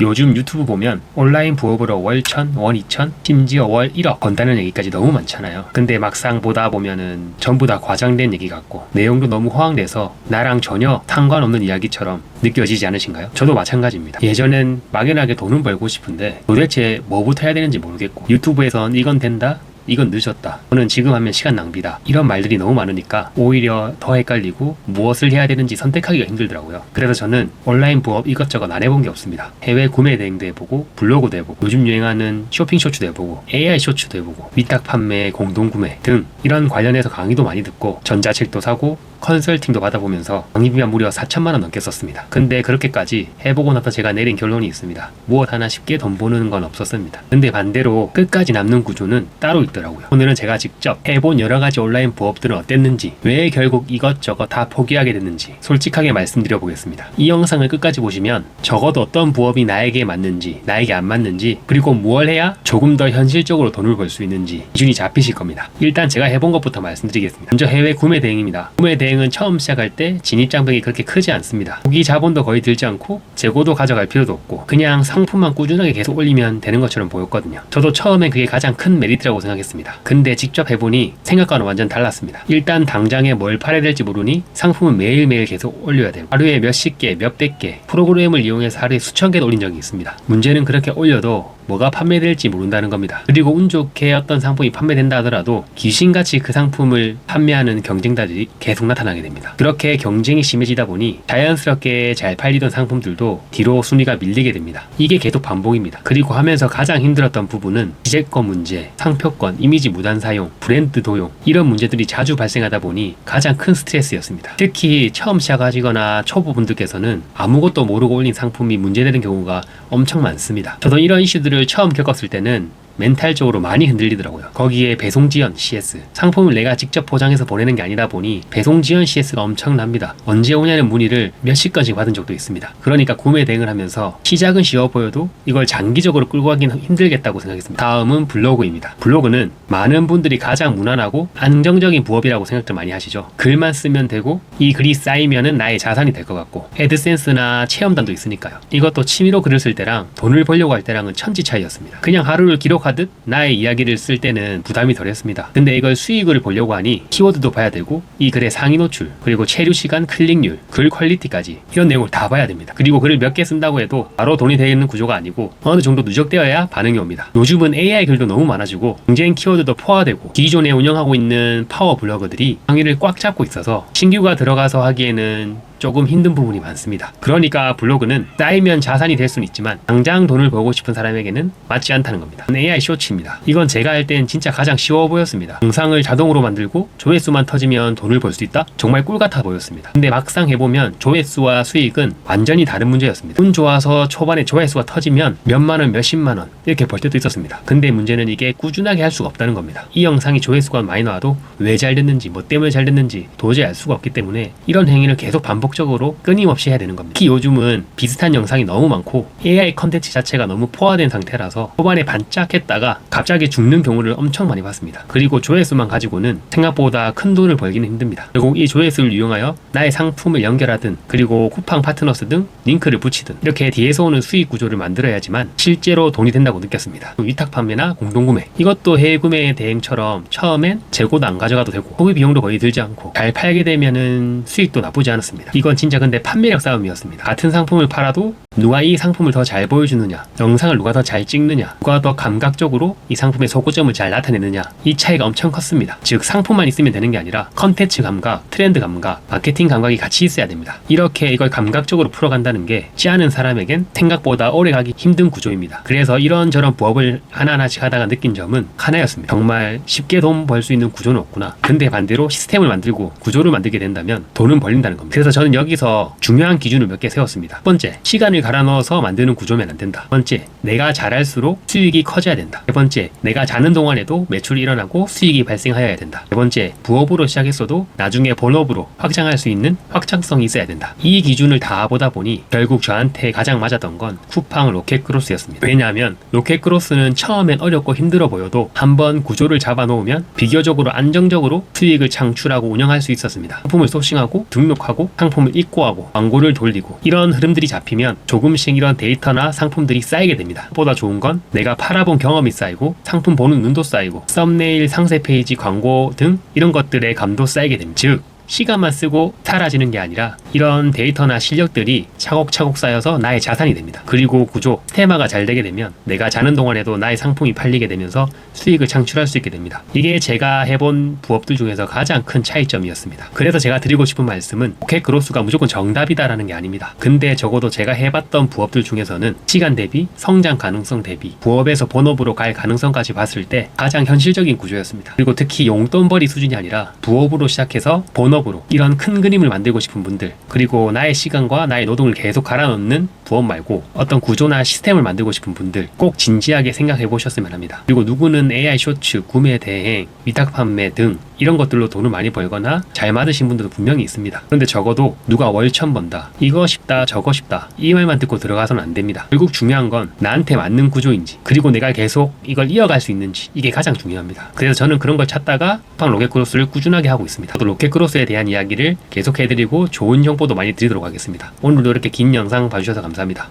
요즘 유튜브 보면 온라인 부업으로 월 1000, 월 2000, 심지어 월 1억 번다는 얘기까지 너무 많잖아요. 근데 막상 보다 보면은 전부 다 과장된 얘기 같고 내용도 너무 허황돼서 나랑 전혀 상관없는 이야기처럼 느껴지지 않으신가요? 저도 마찬가지입니다. 예전엔 막연하게 돈은 벌고 싶은데 도대체 뭐부터 해야 되는지 모르겠고 유튜브에선 이건 된다? 이건 늦었다. 또는 지금 하면 시간 낭비다. 이런 말들이 너무 많으니까 오히려 더 헷갈리고 무엇을 해야 되는지 선택하기가 힘들더라고요. 그래서 저는 온라인 부업 이것저것 안 해본 게 없습니다. 해외 구매 대행도 해보고 블로그도 해보고 요즘 유행하는 쇼핑 쇼츠도 해보고 AI 쇼츠도 해보고 위탁 판매, 공동 구매 등 이런 관련해서 강의도 많이 듣고 전자책도 사고 컨설팅도 받아보면서 강의비만 무려 4천만 원 넘게 썼습니다. 근데 그렇게까지 해보고 나서 제가 내린 결론이 있습니다. 무엇 하나 쉽게 돈 버는 건 없었습니다. 근데 반대로 끝까지 남는 구조는 따로 있더라고요. 오늘은 제가 직접 해본 여러가지 온라인 부업들은 어땠는지, 왜 결국 이것저것 다 포기하게 됐는지 솔직하게 말씀드려 보겠습니다. 이 영상을 끝까지 보시면 적어도 어떤 부업이 나에게 맞는지, 나에게 안 맞는지, 그리고 무엇을 해야 조금 더 현실적으로 돈을 벌 수 있는지 기준이 잡히실 겁니다. 일단 제가 해본 것부터 말씀드리겠습니다. 먼저 해외 구매 대행입니다. 구매 대행은 처음 시작할 때 진입장벽이 그렇게 크지 않습니다. 초기 자본도 거의 들지 않고 재고도 가져갈 필요도 없고 그냥 상품만 꾸준하게 계속 올리면 되는 것처럼 보였거든요. 저도 처음에 그게 가장 큰 메리트라고 생각했습니다. 근데 직접 해보니 생각과는 완전 달랐습니다. 일단 당장에 뭘 팔아야 될지 모르니 상품은 매일매일 계속 올려야 되고 하루에 몇십 개, 몇백 개 프로그램을 이용해서 하루에 수천 개도 올린 적이 있습니다. 문제는 그렇게 올려도 뭐가 판매될지 모른다는 겁니다. 그리고 운 좋게 어떤 상품이 판매된다 하더라도 귀신같이 그 상품을 판매하는 경쟁자들이 계속 나타나게 됩니다. 그렇게 경쟁이 심해지다 보니 자연스럽게 잘 팔리던 상품들도 뒤로 순위가 밀리게 됩니다. 이게 계속 반복입니다. 그리고 하면서 가장 힘들었던 부분은 지재권 문제, 상표권, 이미지 무단 사용, 브랜드 도용 이런 문제들이 자주 발생하다 보니 가장 큰 스트레스였습니다. 특히 처음 시작하시거나 초보분들께서는 아무것도 모르고 올린 상품이 문제되는 경우가 엄청 많습니다. 저도 이런 이슈들을 처음 겪었을 때는 멘탈적으로 많이 흔들리더라고요. 거기에 배송 지연 CS, 상품을 내가 직접 포장해서 보내는 게 아니다 보니 배송 지연 CS가 엄청납니다. 언제 오냐는 문의를 몇십 건씩 받은 적도 있습니다. 그러니까 구매 대행을 하면서 시작은 쉬워 보여도 이걸 장기적으로 끌고 가기는 힘들겠다고 생각했습니다. 다음은 블로그입니다. 블로그는 많은 분들이 가장 무난하고 안정적인 부업이라고 생각들 많이 하시죠. 글만 쓰면 되고 이 글이 쌓이면은 나의 자산이 될 것 같고 애드센스나 체험단도 있으니까요. 이것도 취미로 글을 쓸 때랑 돈을 벌려고 할 때랑은 천지 차이였습니다. 그냥 하루를 기록하듯 나의 이야기를 쓸 때는 부담이 덜했습니다. 근데 이걸 수익을 보려고 하니 키워드도 봐야 되고 이 글의 상위 노출, 그리고 체류 시간, 클릭률, 글 퀄리티까지 이런 내용을 다 봐야 됩니다. 그리고 글을 몇 개 쓴다고 해도 바로 돈이 되는 구조가 아니고 어느 정도 누적되어야 반응이 옵니다. 요즘은 AI 글도 너무 많아지고 경쟁 키워드도 포화되고 기존에 운영하고 있는 파워 블로거들이 상위를 꽉 잡고 있어서 신규가 들어가서 하기에는 조금 힘든 부분이 많습니다. 그러니까 블로그는 쌓이면 자산이 될 수는 있지만 당장 돈을 벌고 싶은 사람에게는 맞지 않다는 겁니다. AI 쇼츠입니다. 이건 제가 할 땐 진짜 가장 쉬워 보였습니다. 영상을 자동으로 만들고 조회수만 터지면 돈을 벌 수 있다? 정말 꿀 같아 보였습니다. 근데 막상 해보면 조회수와 수익은 완전히 다른 문제였습니다. 운 좋아서 초반에 조회수가 터지면 몇만 원, 몇십만 원 이렇게 벌 때도 있었습니다. 근데 문제는 이게 꾸준하게 할 수가 없다는 겁니다. 이 영상이 조회수가 많이 나와도 왜 잘 됐는지, 뭐 때문에 잘 됐는지 도저히 알 수가 없기 때문에 이런 행위를 계속 반복적으로 끊임없이 해야 되는 겁니다. 특히 요즘은 비슷한 영상이 너무 많고 AI 컨텐츠 자체가 너무 포화된 상태라서 초반에 반짝했다가 갑자기 죽는 경우를 엄청 많이 봤습니다. 그리고 조회수만 가지고는 생각보다 큰 돈을 벌기는 힘듭니다. 결국 이 조회수를 이용하여 나의 상품을 연결하든 그리고 쿠팡 파트너스 등 링크를 붙이든 이렇게 뒤에서 오는 수익 구조를 만들어야지만 실제로 돈이 된다고 느꼈습니다. 위탁 판매나 공동구매 이것도 해외 구매 대행처럼 처음엔 재고도 안 가져가도 되고 소비 비용도 거의 들지 않고 잘 팔게 되면은 수익도 나쁘지 않았습니다. 이건 진짜 근데 판매력 싸움이었습니다. 같은 상품을 팔아도 누가 이 상품을 더 잘 보여주느냐, 영상을 누가 더 잘 찍느냐, 누가 더 감각적으로 이 상품의 소구점을 잘 나타내느냐, 이 차이가 엄청 컸습니다. 즉 상품만 있으면 되는 게 아니라 컨텐츠 감각, 트렌드 감각, 마케팅 감각이 같이 있어야 됩니다. 이렇게 이걸 감각적으로 풀어간다는 게 쉽지 않은 사람에겐 생각보다 오래가기 힘든 구조입니다. 그래서 이런저런 부업을 하나하나씩 하다가 느낀 점은 하나였습니다. 정말 쉽게 돈 벌 수 있는 구조는 없구나. 근데 반대로 시스템을 만들고 구조를 만들게 된다면 돈은 벌린다는 겁니다. 그래서 저는 여기서 중요한 기준을 몇 개 세웠습니다. 첫 번째, 시간을 갈아 넣어서 만드는 구조면 안 된다. 두 번째, 내가 잘할수록 수익이 커져야 된다. 세 번째, 내가 자는 동안에도 매출이 일어나고 수익이 발생하여야 된다. 네 번째, 부업으로 시작했어도 나중에 본업으로 확장할 수 있는 확장성이 있어야 된다. 이 기준을 다 보다 보니 결국 저한테 가장 맞았던 건 쿠팡 로켓크로스였습니다. 왜냐하면 로켓크로스는 처음엔 어렵고 힘들어 보여도 한번 구조를 잡아놓으면 비교적으로 안정적으로 수익을 창출하고 운영할 수 있었습니다. 상품을 소싱하고 등록하고 상품 상품을 입고하고 광고를 돌리고 이런 흐름들이 잡히면 조금씩 이런 데이터나 상품들이 쌓이게 됩니다. 보다 좋은 건 내가 팔아본 경험이 쌓이고 상품 보는 눈도 쌓이고 썸네일, 상세 페이지, 광고 등 이런 것들의 감도 쌓이게 됩니다. 즉 시간만 쓰고 사라지는 게 아니라 이런 데이터나 실력들이 차곡차곡 쌓여서 나의 자산이 됩니다. 그리고 구조, 테마가 잘 되게 되면 내가 자는 동안에도 나의 상품이 팔리게 되면서 수익을 창출할 수 있게 됩니다. 이게 제가 해본 부업들 중에서 가장 큰 차이점이었습니다. 그래서 제가 드리고 싶은 말씀은 로켓 그로스가 무조건 정답이다라는 게 아닙니다. 근데 적어도 제가 해봤던 부업들 중에서는 시간 대비, 성장 가능성 대비, 부업에서 본업으로 갈 가능성까지 봤을 때 가장 현실적인 구조였습니다. 그리고 특히 용돈벌이 수준이 아니라 부업으로 시작해서 본업으로 이런 큰 그림을 만들고 싶은 분들, 그리고 나의 시간과 나의 노동을 계속 갈아 넣는 부업 말고 어떤 구조나 시스템을 만들고 싶은 분들 꼭 진지하게 생각해 보셨으면 합니다. 그리고 누구는 AI 쇼츠, 구매 대행, 위탁 판매 등 이런 것들로 돈을 많이 벌거나 잘 맞으신 분들도 분명히 있습니다. 그런데 적어도 누가 월 1000 번다, 이거 쉽다 저거 쉽다 이 말만 듣고 들어가서는 안 됩니다. 결국 중요한 건 나한테 맞는 구조인지, 그리고 내가 계속 이걸 이어갈 수 있는지, 이게 가장 중요합니다. 그래서 저는 그런 걸 찾다가 로켓 크로스를 꾸준하게 하고 있습니다. 저도 로켓 크로스에 대한 이야기를 계속 해드리고 좋은 정보도 많이 드리도록 하겠습니다. 오늘도 이렇게 긴 영상 봐주셔서 감사합니다.